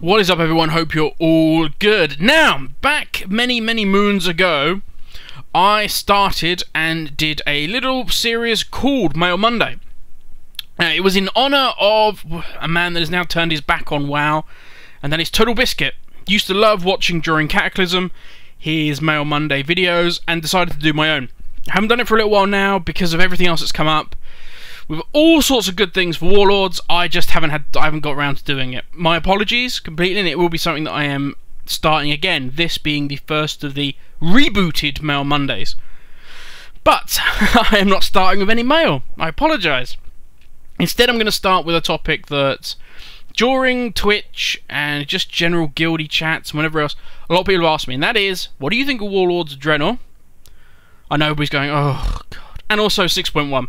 What is up, everyone? Hope you're all good. Now, back many moons ago, I started and did a little series called Mail Monday. It was in honour of a man that has now turned his back on WoW, and that is Total Biscuit. Used to love watching during Cataclysm his Mail Monday videos, and decided to do my own. I haven't done it for a little while now because of everything else that's come up. With all sorts of good things for Warlords, I just haven't got around to doing it. My apologies completely, and it will be something that I am starting again, this being the first of the rebooted Mail Mondays. But I am not starting with any mail. I apologise. Instead, I'm going to start with a topic that during Twitch and just general guildy chats and whatever else, a lot of people have asked me, and that is, what do you think of Warlords of Draenor? I know everybody's going, oh god. And also 6.1.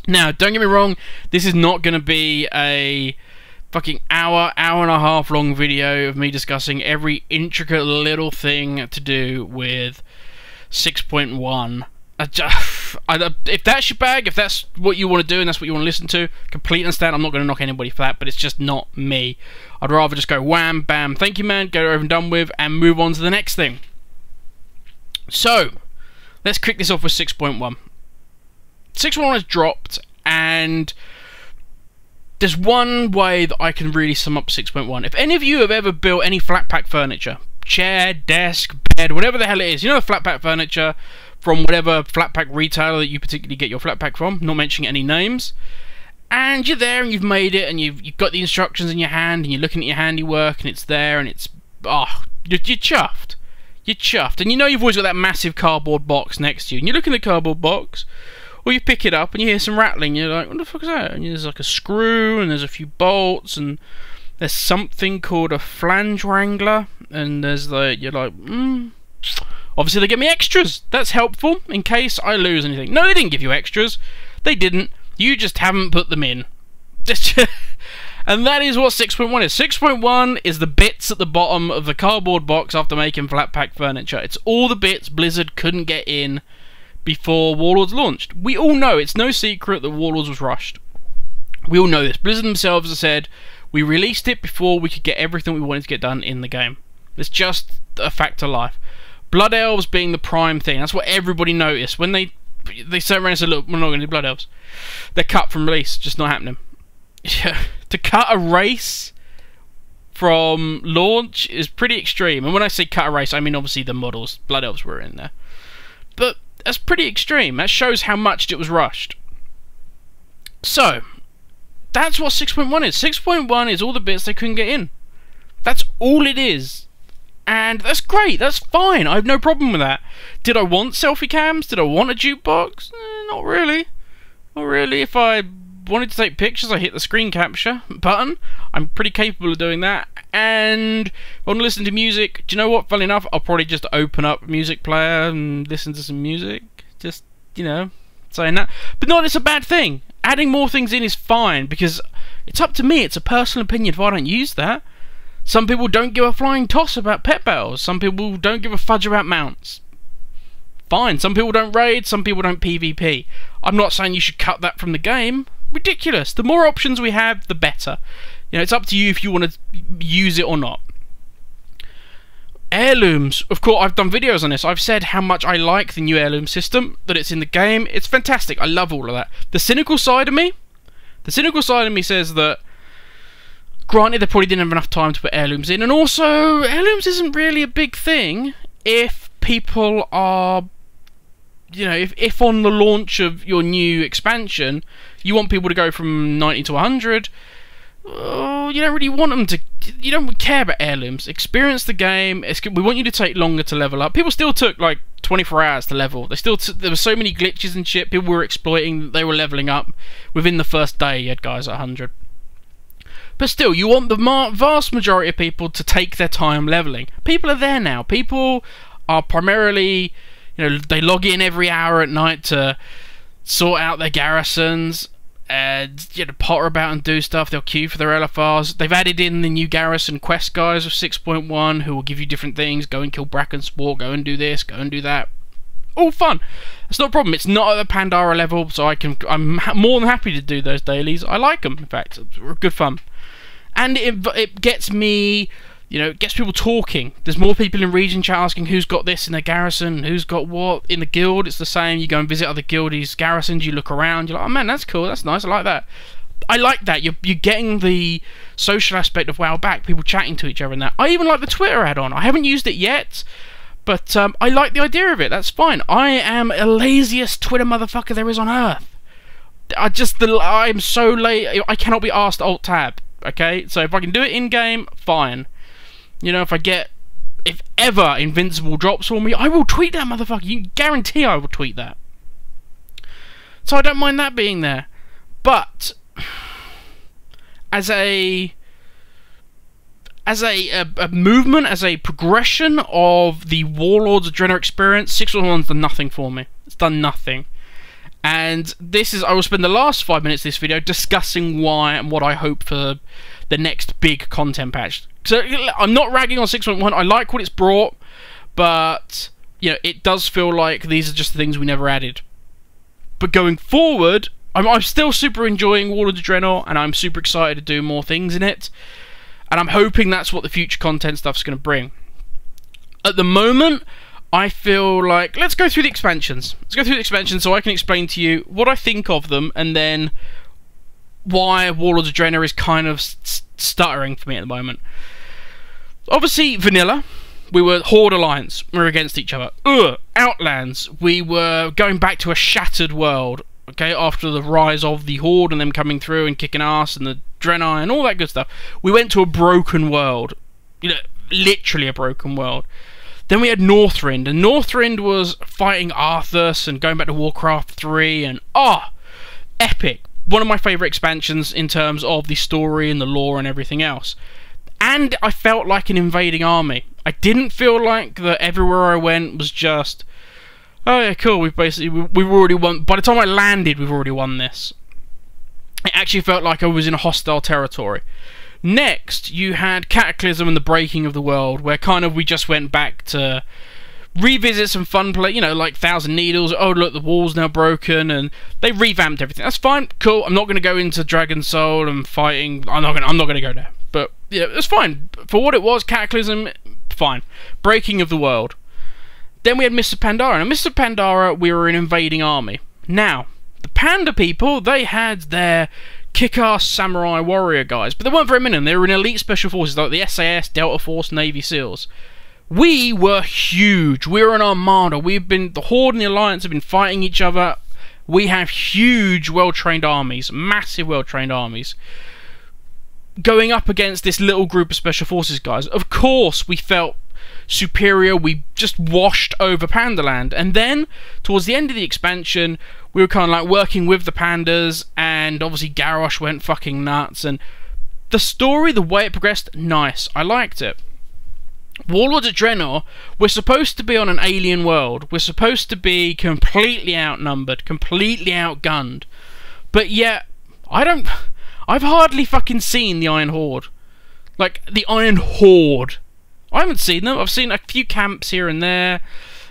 Now, don't get me wrong, this is not going to be a fucking hour and a half long video of me discussing every intricate little thing to do with 6.1. If that's your bag, if that's what you want to do and that's what you want to listen to, completely understand. I'm not going to knock anybody for that, but it's just not me. I'd rather just go wham, bam, thank you man, get it over and done with, and move on to the next thing. So, let's kick this off with 6.1. 6.1 has dropped, and there's one way that I can really sum up 6.1. If any of you have ever built any flat pack furniture, chair, desk, bed, whatever the hell it is, you know, the flat pack furniture from whatever flat pack retailer that you particularly get your flat pack from, not mentioning any names, and you're there and you've made it and you've got the instructions in your hand and you're looking at your handiwork and it's there and it's, you're chuffed. You're chuffed, and you know you've always got that massive cardboard box next to you, and you look in the cardboard box, or you pick it up and you hear some rattling, you're like, what the fuck is that? And there's like a screw, and there's a few bolts, and there's something called a flange wrangler, and there's like, you're like, obviously they give me extras, that's helpful, in case I lose anything. No, they didn't give you extras, they didn't, you just haven't put them in. And that is what 6.1 is. 6.1 is the bits at the bottom of the cardboard box after making flat pack furniture. It's all the bits Blizzard couldn't get in before Warlords launched. We all know, it's no secret that Warlords was rushed. We all know this. Blizzard themselves have said, we released it before we could get everything we wanted to get done in the game. It's just a fact of life. Blood Elves being the prime thing, that's what everybody noticed. When they sat around and said, look, we're not going to do Blood Elves. They're cut from release, just not happening. To cut a race from launch is pretty extreme. And when I say cut a race, I mean obviously the models. Blood Elves were in there. But that's pretty extreme. That shows how much it was rushed. So, that's what 6.1 is. 6.1 is all the bits they couldn't get in. That's all it is. And that's great. That's fine. I have no problem with that. Did I want selfie cams? Did I want a jukebox? Not really. Not really. If I wanted to take pictures, I hit the screen capture button. I'm pretty capable of doing that. And if I want to listen to music, do you know what? Funny enough, I'll probably just open up a music player and listen to some music. Just, you know, saying that. But not, it's a bad thing. Adding more things in is fine, because it's up to me. It's a personal opinion if I don't use that. Some people don't give a flying toss about pet battles. Some people don't give a fudge about mounts. Fine. Some people don't raid. Some people don't PvP. I'm not saying you should cut that from the game. Ridiculous. The more options we have, the better. You know, it's up to you if you want to use it or not. Heirlooms. Of course, I've done videos on this. I've said how much I like the new heirloom system, that it's in the game. It's fantastic. I love all of that. The cynical side of me says that, granted, they probably didn't have enough time to put heirlooms in, and also, heirlooms isn't really a big thing if people are, you know, if on the launch of your new expansion, you want people to go from 90 to 100, you don't really want them to, you don't care about heirlooms. Experience the game. We want you to take longer to level up. People still took like 24 hours to level. There were so many glitches and shit people were exploiting, they were leveling up within the first day. You had guys at 100. But still, you want the vast majority of people to take their time leveling. People are there now. People are primarily, you know, they log in every hour at night to sort out their garrisons and, you know, potter about and do stuff. They'll queue for their LFRs. They've added in the new garrison quest guys of 6.1 who will give you different things. Go and kill Bracken Sport. Go and do this. Go and do that. All fun. It's not a problem. It's not at the Pandora level, so I'm more than happy to do those dailies. I like them, in fact. They're good fun. and it gets me, you know, it gets people talking. There's more people in region chat asking who's got this in their garrison, who's got what in the guild. It's the same. You go and visit other guildies' garrisons, you look around, you're like, oh man, that's cool, that's nice, I like that. I like that. You're getting the social aspect of WoW back, people chatting to each other and that. I even like the Twitter add-on. I haven't used it yet, but I like the idea of it. That's fine. I am the laziest Twitter motherfucker there is on earth. I'm so late. I cannot be asked to alt-tab, okay? So if I can do it in-game, fine. You know, if ever Invincible drops for me, I will tweet that motherfucker. You can guarantee I will tweet that. So I don't mind that being there. But as a movement, as a progression of the Warlords of Draenor experience, 611's done nothing for me. It's done nothing. And I will spend the last 5 minutes of this video discussing why and what I hope for the next big content patch. So I'm not ragging on 6.1. I like what it's brought, but you know, it does feel like these are just the things we never added. But going forward, I'm still super enjoying Warlords of Draenor, and I'm super excited to do more things in it. And I'm hoping that's what the future content stuff's going to bring. At the moment, I feel like, let's go through the expansions. Let's go through the expansions so I can explain to you what I think of them, and then why Warlords of Draenor is kind of stuttering for me at the moment. Obviously, vanilla. We were Horde Alliance. We were against each other. Outlands. We were going back to a shattered world. Okay, after the rise of the Horde and them coming through and kicking ass and the Draenei and all that good stuff. We went to a broken world. You know, literally a broken world. Then we had Northrend, and Northrend was fighting Arthas and going back to Warcraft 3, and epic. One of my favourite expansions in terms of the story and the lore and everything else. And I felt like an invading army. I didn't feel like that everywhere I went was just, oh yeah, cool, we've already won. By the time I landed, we've already won this. It actually felt like I was in a hostile territory. Next, you had Cataclysm and the Breaking of the World, where kind of we just went back to revisit some fun play, you know, like Thousand Needles. Oh look, the wall's now broken, and they revamped everything. That's fine, cool. I'm not going to go into Dragon Soul and fighting. I'm not going to go there. But yeah, it's fine for what it was. Cataclysm, fine. Breaking of the World. Then we had Mr. Pandara. And Mr. Pandara, we were an invading army. Now, the Panda people, they had their kick-ass samurai warrior guys, but there weren't very many of them. They were in elite special forces like the SAS, Delta Force, Navy SEALs. We were huge. We were an armada. The Horde and the Alliance have been fighting each other. We have huge, well-trained armies, massive, well-trained armies, going up against this little group of special forces guys. Of course, we felt superior. We just washed over Pandaland, and then towards the end of the expansion, we were kind of like working with the pandas, and obviously Garrosh went fucking nuts, and the story, the way it progressed, nice. I liked it. Warlords of Draenor, we're supposed to be on an alien world. We're supposed to be completely outnumbered, completely outgunned, but yet I've hardly fucking seen the Iron Horde. Like, the Iron Horde. I haven't seen them. I've seen a few camps here and there.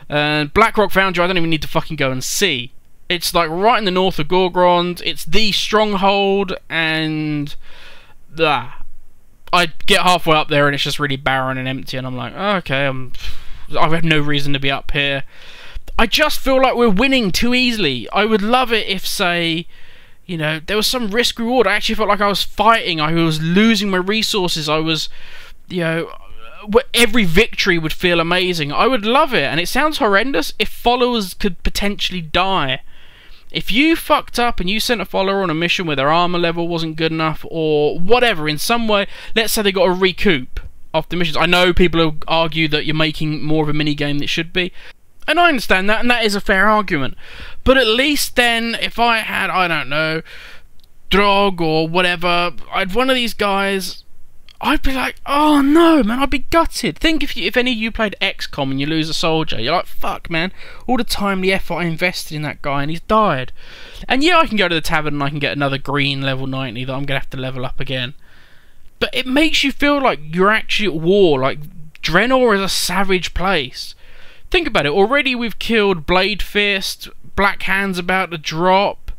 Blackrock Foundry, I don't even need to fucking go and see. It's like right in the north of Gorgrond. It's the stronghold, and I get halfway up there and it's just really barren and empty, and I'm like, oh, okay, I have no reason to be up here. I just feel like we're winning too easily. I would love it if, say, you know, there was some risk reward. I actually felt like I was fighting. I was losing my resources. I was, you know, every victory would feel amazing. I would love it, and it sounds horrendous if followers could potentially die. If you fucked up and you sent a follower on a mission where their armor level wasn't good enough, or whatever, in some way, let's say they got a recoup of the missions. I know people will argue that you're making more of a minigame than it should be, and I understand that, and that is a fair argument. But at least then, if I had, I don't know, Drog or whatever, I'd one of these guys, I'd be like, oh no, man, I'd be gutted. Think if any of you played XCOM and you lose a soldier, you're like, fuck, man, all the time, the effort I invested in that guy, and he's died. And yeah, I can go to the tavern and I can get another green level 90 that I'm going to have to level up again. But it makes you feel like you're actually at war, like Draenor is a savage place. Think about it, already we've killed Blade Fist, Black Hand's about to drop,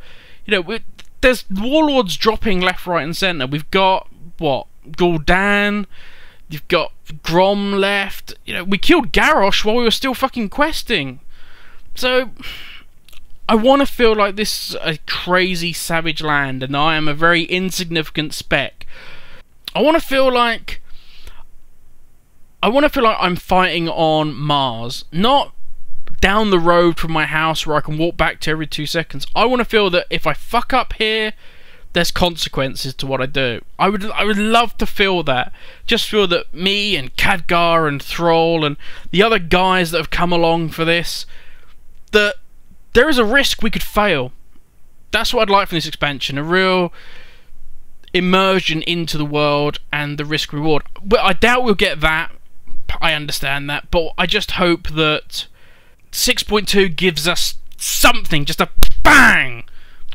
you know, there's warlords dropping left, right and centre. We've got, what, Gul'dan. You've got Grom left. You know, we killed Garrosh while we were still fucking questing. So I want to feel like this is a crazy savage land, and I am a very insignificant speck. I want to feel like I'm fighting on Mars, not down the road from my house where I can walk back to every 2 seconds. I want to feel that if I fuck up here, there's consequences to what I do. I would love to feel that. Just feel that me and Khadgar and Thrall and the other guys that have come along for this, that there is a risk we could fail. That's what I'd like from this expansion. A real immersion into the world and the risk reward. But I doubt we'll get that. I understand that. But I just hope that 6.2 gives us something. Just a bang!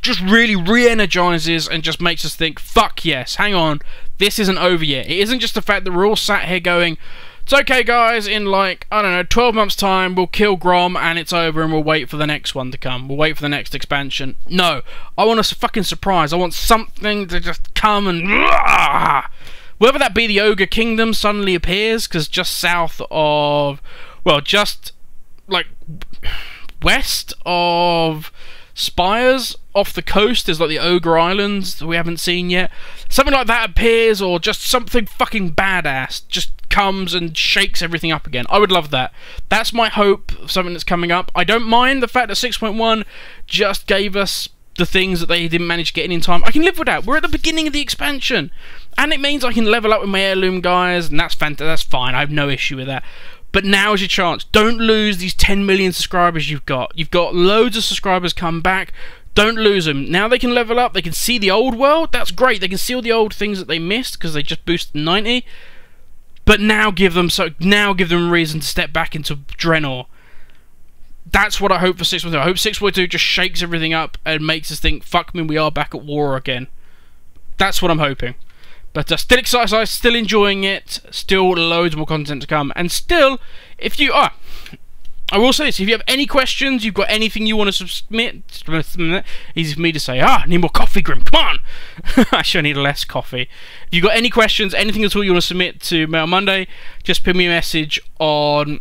Just really re-energizes and just makes us think, fuck yes, hang on, this isn't over yet. It isn't just the fact that we're all sat here going, it's okay guys, in like, I don't know, 12 months time, we'll kill Grom and it's over and we'll wait for the next one to come. We'll wait for the next expansion. No, I want a fucking surprise. I want something to just come and... Whether that be the Ogre Kingdom suddenly appears, because just south of... Well, just, like, west of Spires, off the coast, there's like the Ogre Islands that we haven't seen yet. Something like that appears, or just something fucking badass just comes and shakes everything up again. I would love that. That's my hope of something that's coming up. I don't mind the fact that 6.1 just gave us the things that they didn't manage to get in time. I can live with that. We're at the beginning of the expansion, and it means I can level up with my heirloom guys, and that's fantastic. That's fine. I have no issue with that. But now's your chance. Don't lose these 10 million subscribers you've got. You've got loads of subscribers come back. Don't lose them. Now they can level up. They can see the old world. That's great. They can see all the old things that they missed because they just boosted 90. But now give them a reason to step back into Draenor. That's what I hope for 6.2. I hope 6.2 just shakes everything up and makes us think, fuck me, we are back at war again. That's what I'm hoping. But still excited, still enjoying it, still loads more content to come. And still, if you are... I will say this, if you have any questions, you've got anything you want to submit, easy for me to say, I need more coffee, Grim, come on! Actually, I need less coffee. If you've got any questions, anything at all you want to submit to Mail Monday, just ping me a message on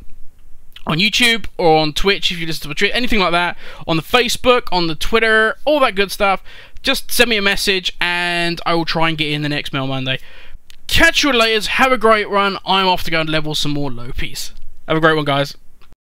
YouTube or on Twitch if you listen to Twitch, anything like that, on the Facebook, on the Twitter, all that good stuff. Just send me a message and I will try and get in the next Mail Monday. Catch you later, have a great run. I'm off to go and level some more Lopies. Have a great one, guys.